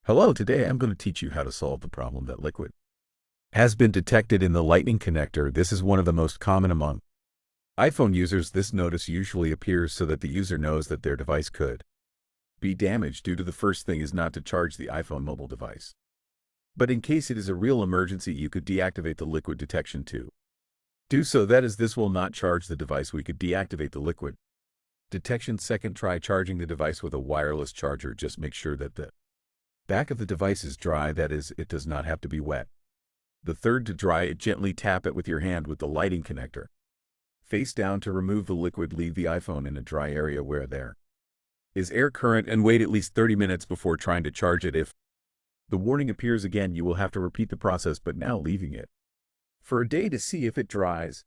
Hello, today I'm going to teach you how to solve the problem that liquid has been detected in the lightning connector. This is one of the most common among iPhone users. This notice usually appears so that the user knows that their device could be damaged due to the first thing is not to charge the iPhone mobile device. But in case it is a real emergency, you could deactivate the liquid detection to do so. That is, this will not charge the device. We could deactivate the liquid detection. Second, try charging the device with a wireless charger. Just make sure that the back of the device is dry, that is, it does not have to be wet. The third, to dry it, gently tap it with your hand with the lighting connector face down to remove the liquid. Leave the iPhone in a dry area where there is air current and wait at least 30 minutes before trying to charge it. If the warning appears again, you will have to repeat the process, but now leaving it for a day to see if it dries.